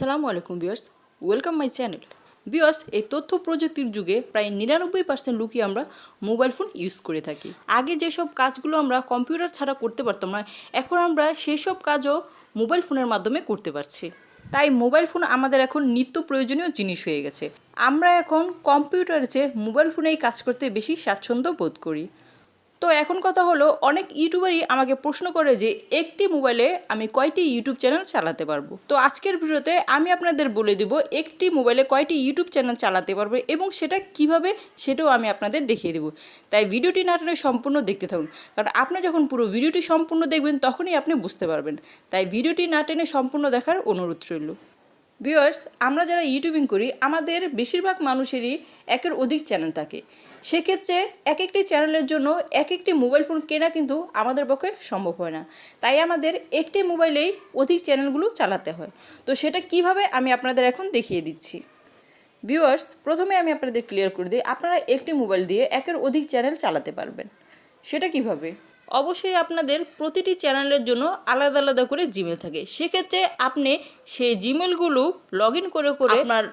আসসালামু আলাইকুম viewers, welcome my channel. Viewers, এই তথ্য প্রযুক্তির যুগে প্রায় 99% লোকই আমরা মোবাইল ফোন ইউজ করে থাকি। আগে যেসব কাজগুলো আমরা কম্পিউটার ছাড়া করতে পারতাম না, এখন আমরা সেই সব কাজও মোবাইল ফোনের মাধ্যমে করতে পারছি। তাই মোবাইল ফোন আমাদের এখন নিত্য প্রয়োজনীয় জিনিস হয়ে গেছে। আমরা এখন কম্পিউটারের চেয়ে মোবাইল ফোনেই কাজ করতে বেশি স্বাচ্ছন্দ্য বোধ করি। তো এখন কথা হলো, অনেক ইউটিউবারই আমাকে প্রশ্ন করে যে একটি মোবাইলে আমি কয়টি ইউটিউব চ্যানেল চালাতে পারবো। তো আজকের ভিডিওতে আমি আপনাদের বলে দিব একটি মোবাইলে কয়টি ইউটিউব চ্যানেল চালাতে পারবে এবং সেটা কিভাবে, সেটাও আমি আপনাদের দেখিয়ে দেবো। তাই ভিডিওটি না টেনে সম্পূর্ণ দেখতে থাকুন, কারণ আপনি যখন পুরো ভিডিওটি সম্পূর্ণ দেখবেন তখনই আপনি বুঝতে পারবেন। তাই ভিডিওটি না টেনে সম্পূর্ণ দেখার অনুরোধ রইল। ভিউয়ার্স, আমরা যারা ইউটিউবিং করি আমাদের বেশিরভাগ মানুষেরই একের অধিক চ্যানেল থাকে। সেক্ষেত্রে এক একটি চ্যানেলের জন্য এক একটি মোবাইল ফোন কেনা কিন্তু আমাদের পক্ষে সম্ভব হয় না। তাই আমাদের একটি মোবাইলেই অধিক চ্যানেলগুলো চালাতে হয়। তো সেটা কিভাবে আমি আপনাদের এখন দেখিয়ে দিচ্ছি। ভিউয়ার্স, প্রথমে আমি আপনাদের ক্লিয়ার করে দিই, আপনারা একটি মোবাইল দিয়ে একের অধিক চ্যানেল চালাতে পারবেন। সেটা কিভাবে? অবশ্যই আপনাদের প্রতিটি চ্যানেলের জন্য আলাদা আলাদা করে জিমেল থাকে। সেক্ষেত্রে আপনি সেই জিমেলগুলো লগ ইন করে আপনার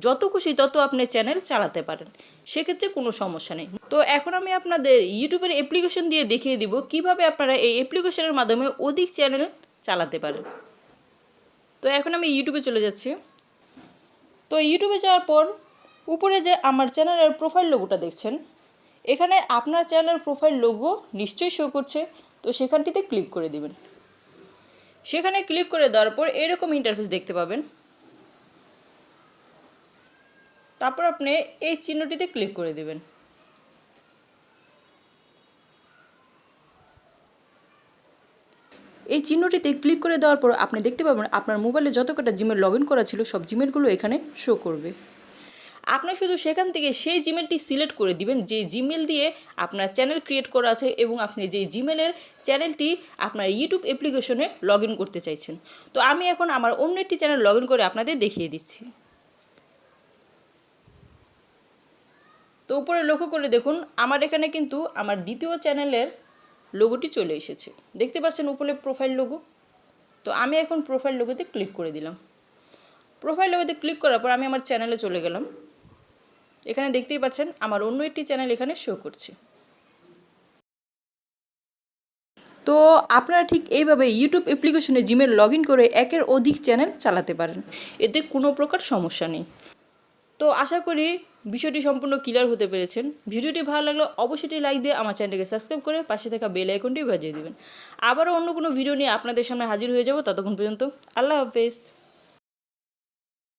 যত খুশি তত আপনি চ্যানেল চালাতে পারেন, সেক্ষেত্রে কোনো সমস্যা নেই। তো এখন আমি আপনাদের ইউটিউবের অ্যাপ্লিকেশন দিয়ে দেখিয়ে দিব কিভাবে আপনারা এই অ্যাপ্লিকেশনের মাধ্যমে অধিক চ্যানেল চালাতে পারেন। তো এখন আমি ইউটিউবে চলে যাচ্ছি। তো ইউটিউবে যাওয়ার পর উপরে যে আমার চ্যানেলের প্রোফাইল লোগোটা দেখছেন, এখানে আপনার চ্যানেলের প্রোফাইল লোগো নিশ্চয়ই শো করছে। তো সেখানটিতে ক্লিক করে দিবেন। সেখানে ক্লিক করে দেওয়ার পর এরকম ইন্টারফেস দেখতে পাবেন। তারপর আপনি এই চিহ্নটিতে ক্লিক করে দিবেন। এই চিহ্নটিতে ক্লিক করে দেওয়ার পর আপনি দেখতে পাবেন আপনার মোবাইলে যত কটা জিমেল লগ ইন করা ছিল সব জিমেলগুলো এখানে শো করবে। আপনি শুধু সেখান থেকে সেই জিমেলটি সিলেক্ট করে দিবেন যে জিমেল দিয়ে আপনার চ্যানেল ক্রিয়েট করা আছে এবং আপনি যেই জিমেলের চ্যানেলটি আপনার ইউটিউব অ্যাপ্লিকেশনে লগ ইন করতে চাইছেন। তো আমি এখন আমার অন্য একটি চ্যানেল লগ ইন করে আপনাদের দেখিয়ে দিচ্ছি। তো উপরে লক্ষ্য করে দেখুন, আমার এখানে কিন্তু আমার দ্বিতীয় চ্যানেলের লোগোটি চলে এসেছে। দেখতে পাচ্ছেন উপরে প্রোফাইল লোগো। তো আমি এখন প্রোফাইল লোগোতে ক্লিক করে দিলাম। প্রোফাইল লোগোতে ক্লিক করার পর আমি আমার চ্যানেলে চলে গেলাম। এখানে দেখতেই পাচ্ছেন আমার অন্য একটি চ্যানেল এখানে শো করছে। তো আপনারা ঠিক এইভাবে ইউটিউব অ্যাপ্লিকেশনে জিমেল লগ ইন করে একের অধিক চ্যানেল চালাতে পারেন, এতে কোনো প্রকার সমস্যা নেই। তো আশা করি বিষয়টি সম্পূর্ণ ক্লিয়ার হতে পেরেছেন। ভিডিওটি ভালো লাগলে অবশ্যই লাইক দিয়ে আমার চ্যানেলটিকে সাবস্ক্রাইব করে পাশে থাকা বেল আইকনটি বাজিয়ে দেবেন। আবারও অন্য কোনো ভিডিও নিয়ে আপনাদের সামনে হাজির হয়ে যাব। ততক্ষণ পর্যন্ত আল্লাহ হাফেজ।